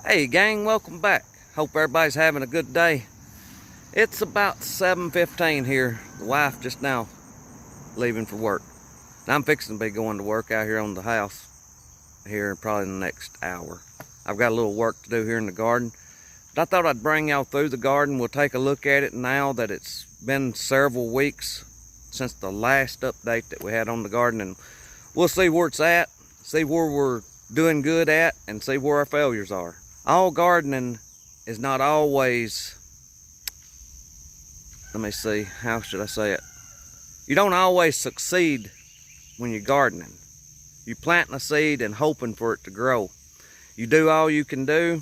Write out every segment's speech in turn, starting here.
Hey gang, welcome back. Hope everybody's having a good day. It's about 7:15 here. The wife just now leaving for work. And I'm fixing to be going to work out here on the house here probably in the next hour. I've got a little work to do here in the garden. But I thought I'd bring y'all through the garden. We'll take a look at it now that it's been several weeks since the last update that we had on the garden. And we'll see where it's at, see where we're doing good at, and see where our failures are. All gardening is not always, let me see, how should I say it? You don't always succeed when you're gardening. You're planting a seed and hoping for it to grow. You do all you can do,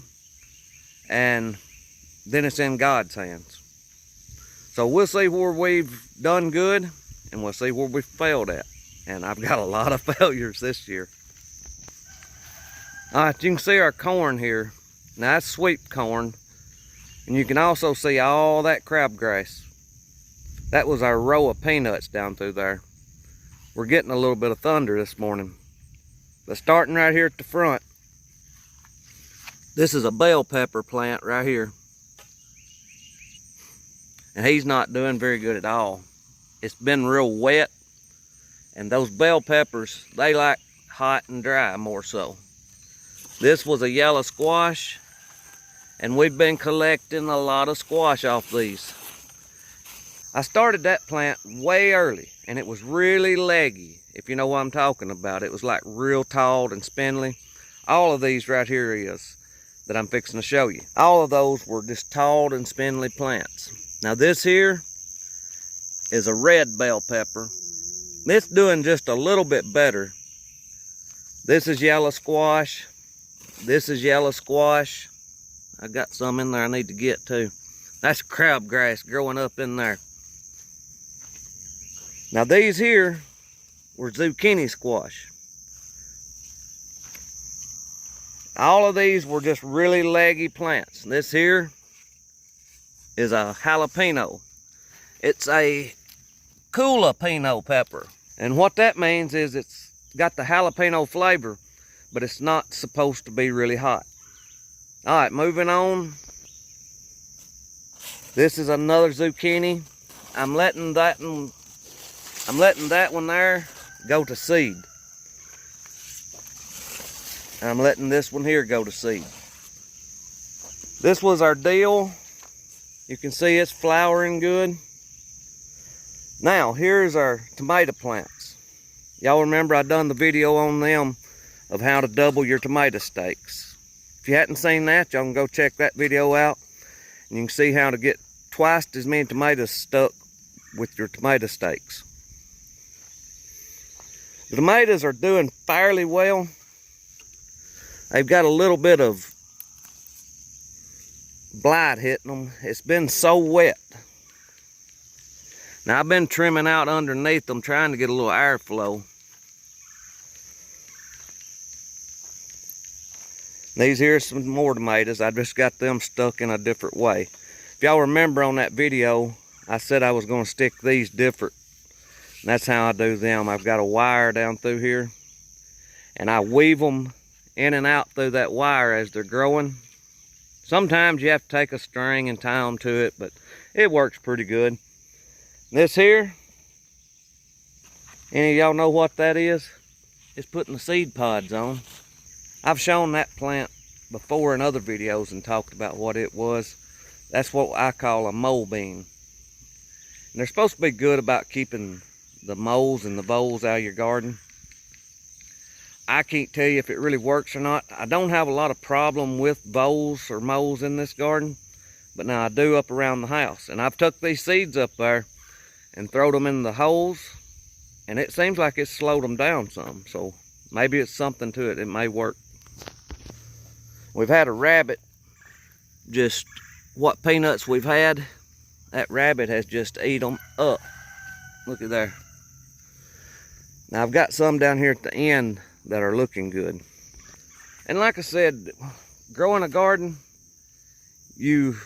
and then it's in God's hands. So we'll see where we've done good, and we'll see where we've failed at. And I've got a lot of failures this year. All right, you can see our corn here. Now that's sweet corn, and you can also see all that crabgrass. That was our row of peanuts down through there. We're getting a little bit of thunder this morning. But starting right here at the front, this is a bell pepper plant right here. And he's not doing very good at all. It's been real wet, and those bell peppers, they like hot and dry more so. This was a yellow squash, and we've been collecting a lot of squash off these. I started that plant way early, and it was really leggy, if you know what I'm talking about. It was like real tall and spindly. All of these right here is that I'm fixing to show you. All of those were just tall and spindly plants. Now this here is a red bell pepper. It's doing just a little bit better. This is yellow squash. This is yellow squash. I got some in there I need to get too. That's crabgrass growing up in there. Now these here were zucchini squash. All of these were just really leggy plants. This here is a jalapeno. It's a jalapeno pepper. And what that means is it's got the jalapeno flavor, but it's not supposed to be really hot. All right, moving on. This is another zucchini. I'm letting that one there go to seed. I'm letting this one here go to seed. This was our dill. You can see it's flowering good. Now, here's our tomato plants. Y'all remember I done the video on them of how to double your tomato stakes. If you hadn't seen that, y'all can go check that video out, and you can see how to get twice as many tomatoes stuck with your tomato stakes. The tomatoes are doing fairly well. They've got a little bit of blight hitting them. It's been so wet. Now I've been trimming out underneath them, trying to get a little airflow. These here are some more tomatoes. I just got them stuck in a different way. If y'all remember on that video, I said I was going to stick these different. And that's how I do them. I've got a wire down through here, and I weave them in and out through that wire as they're growing. Sometimes you have to take a string and tie them to it, but it works pretty good. This here, any of y'all know what that is? It's putting the seed pods on. I've shown that plant before in other videos and talked about what it was. That's what I call a mole bean. And they're supposed to be good about keeping the moles and the voles out of your garden. I can't tell you if it really works or not. I don't have a lot of problem with voles or moles in this garden, but now I do up around the house. And I've took these seeds up there and thrown them in the holes, and it seems like it's slowed them down some. So maybe it's something to it. It may work. We've had a rabbit, just what peanuts we've had, that rabbit has just eat them up. Look at there. Now I've got some down here at the end that are looking good. And like I said, growing a garden, you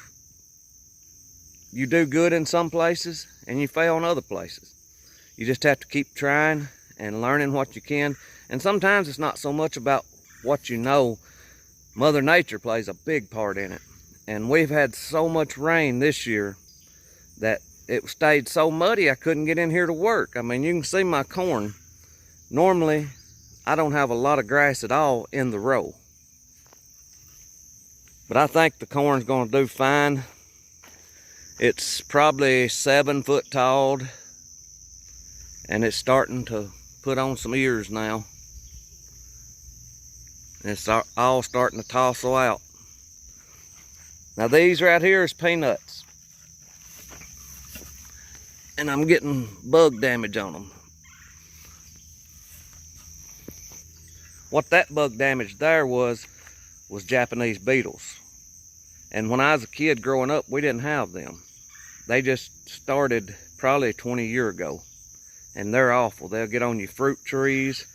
do good in some places and you fail in other places. You just have to keep trying and learning what you can. And sometimes it's not so much about what you know, Mother Nature plays a big part in it. And we've had so much rain this year that it stayed so muddy I couldn't get in here to work. I mean, you can see my corn. Normally, I don't have a lot of grass at all in the row. But I think the corn's gonna do fine. It's probably 7 foot tall, and it's starting to put on some ears now. And it's all starting to tossle out. Now these right here is peanuts. And I'm getting bug damage on them. What that bug damage there was Japanese beetles. And when I was a kid growing up, we didn't have them. They just started probably 20 years ago. And they're awful. They'll get on your fruit trees.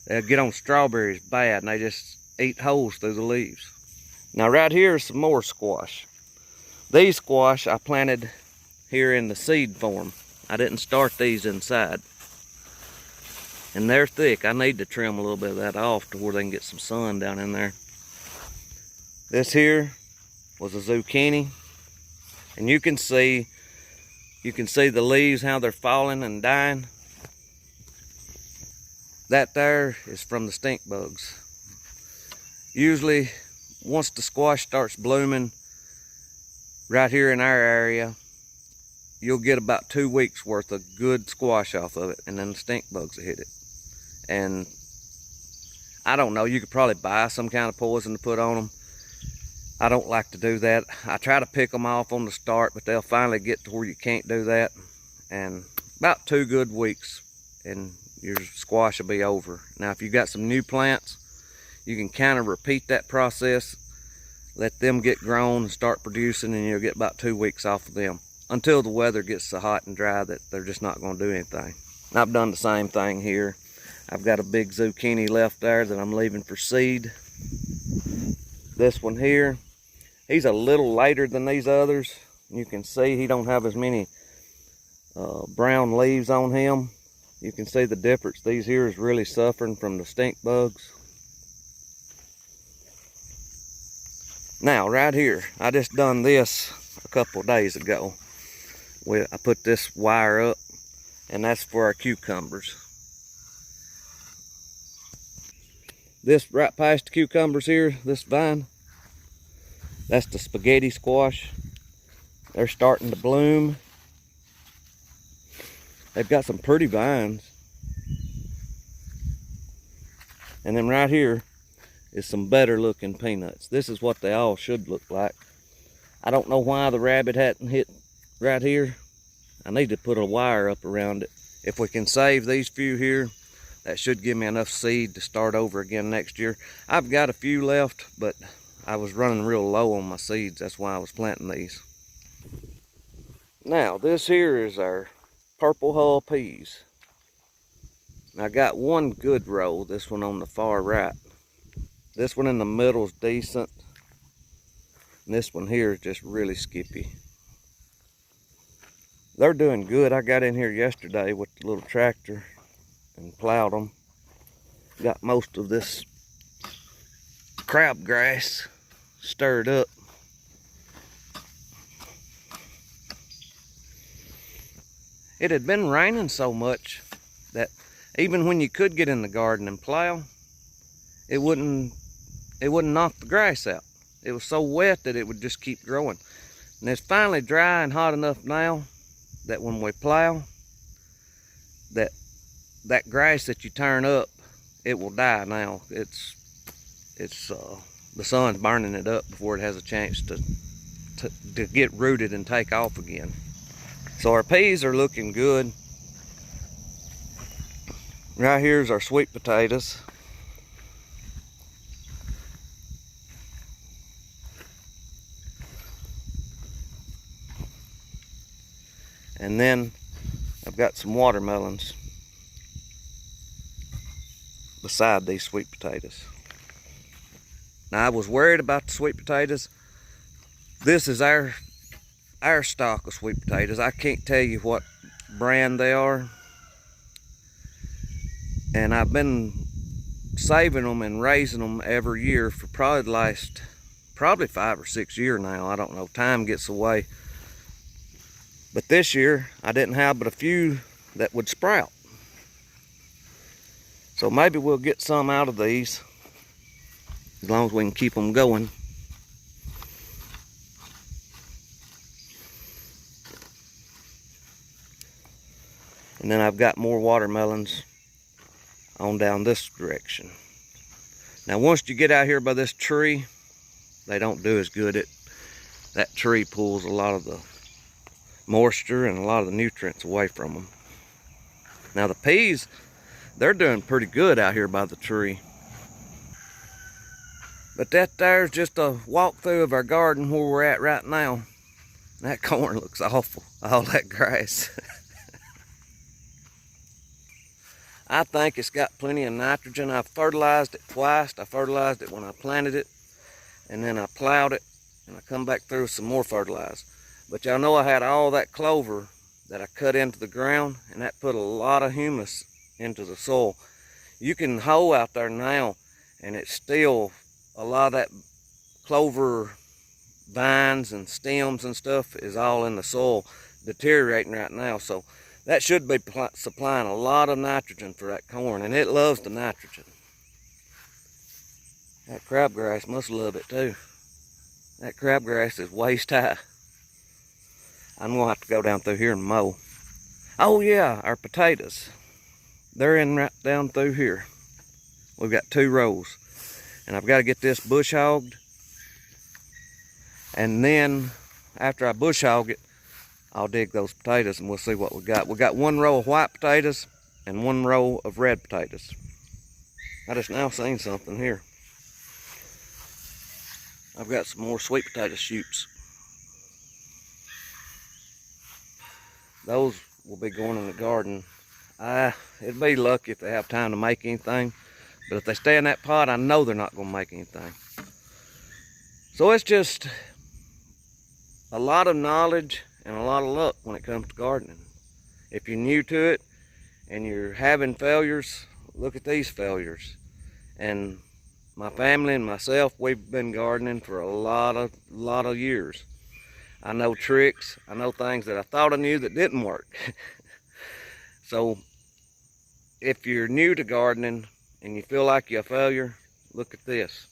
They'll get on strawberries bad, and they just eat holes through the leaves. Now right here is some more squash. These squash I planted here in the seed form. I didn't start these inside. And they're thick. I need to trim a little bit of that off to where they can get some sun down in there. This here was a zucchini. And you can see the leaves, how they're falling and dying. That there is from the stink bugs. Usually, once the squash starts blooming right here in our area, you'll get about 2 weeks worth of good squash off of it, and then the stink bugs will hit it. And I don't know, you could probably buy some kind of poison to put on them. I don't like to do that. I try to pick them off on the start, but they'll finally get to where you can't do that. And about 2 good weeks and your squash will be over. Now if you got some new plants, you can kind of repeat that process, let them get grown and start producing, and you'll get about 2 weeks off of them until the weather gets so hot and dry that they're just not going to do anything. And I've done the same thing here. I've got a big zucchini left there that I'm leaving for seed. This one here, he's a little later than these others. You can see he don't have as many brown leaves on him. You can see the difference. These here is really suffering from the stink bugs. Now right here, I just done this a couple of days ago. I put this wire up, and that's for our cucumbers. This right past the cucumbers here, this vine, that's the spaghetti squash. They're starting to bloom. They've got some pretty vines. And then right here is some better looking peanuts. This is what they all should look like. I don't know why the rabbit hadn't hit right here. I need to put a wire up around it. If we can save these few here, that should give me enough seed to start over again next year. I've got a few left, but I was running real low on my seeds. That's why I was planting these. Now, this here is our purple hull peas. I got one good row, this one on the far right. This one in the middle is decent. And this one here is just really skippy. They're doing good. I got in here yesterday with the little tractor and plowed them. Got most of this crabgrass stirred up. It had been raining so much that even when you could get in the garden and plow, it wouldn't knock the grass out. It was so wet that it would just keep growing. And it's finally dry and hot enough now that when we plow, that grass that you turn up, it will die now. It's the sun's burning it up before it has a chance to get rooted and take off again. So our peas are looking good. Right here's our sweet potatoes. And then I've got some watermelons beside these sweet potatoes. Now I was worried about the sweet potatoes. This is our stock of sweet potatoes. I can't tell you what brand they are. And I've been saving them and raising them every year for probably the last 5 or 6 years now. I don't know, time gets away. But this year I didn't have but a few that would sprout. So maybe we'll get some out of these, as long as we can keep them going. And then I've got more watermelons on down this direction. Now once you get out here by this tree, they don't do as good. That tree pulls a lot of the moisture and a lot of the nutrients away from them. Now the peas, they're doing pretty good out here by the tree. But that there's just a walkthrough of our garden where we're at right now. That corn looks awful, all that grass. I think it's got plenty of nitrogen. I've fertilized it twice. I fertilized it when I planted it, and then I plowed it, and I come back through with some more fertilizer. But y'all know I had all that clover that I cut into the ground, and that put a lot of humus into the soil. You can hoe out there now, and it's still a lot of that clover vines and stems and stuff is all in the soil, deteriorating right now. So that should be supplying a lot of nitrogen for that corn, and it loves the nitrogen. That crabgrass must love it too. That crabgrass is waist high. I'm gonna have to go down through here and mow. Oh yeah, our potatoes. They're in right down through here. We've got 2 rows. And I've got to get this bush hogged. And then after I bush hog it, I'll dig those potatoes and we'll see what we got. We got 1 row of white potatoes and 1 row of red potatoes. I just now seen something here. I've got some more sweet potato shoots. Those will be going in the garden. It'd be lucky if they have time to make anything. But if they stay in that pot, I know they're not going to make anything. So it's just a lot of knowledge and a lot of luck when it comes to gardening. If you're new to it and you're having failures, look at these failures. And my family and myself, we've been gardening for a lot of years. I know tricks. I know things that I thought I knew that didn't work. So if you're new to gardening and you feel like you're a failure, look at this.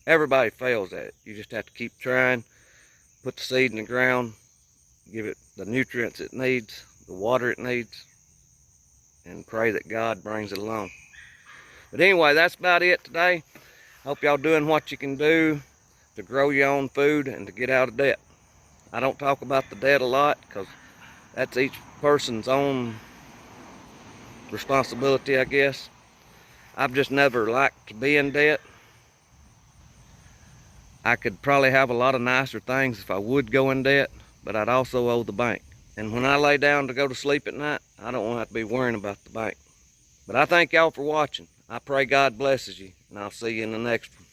Everybody fails at it. You just have to keep trying, put the seed in the ground, give it the nutrients it needs, the water it needs, and pray that God brings it along. But anyway, that's about it today. Hope y'all doing what you can do to grow your own food and to get out of debt. I don't talk about the debt a lot because that's each person's own responsibility, I guess. I've just never liked to be in debt. I could probably have a lot of nicer things if I would go in debt, but I'd also owe the bank. And when I lay down to go to sleep at night, I don't want to have to be worrying about the bank. But I thank y'all for watching. I pray God blesses you, and I'll see you in the next one.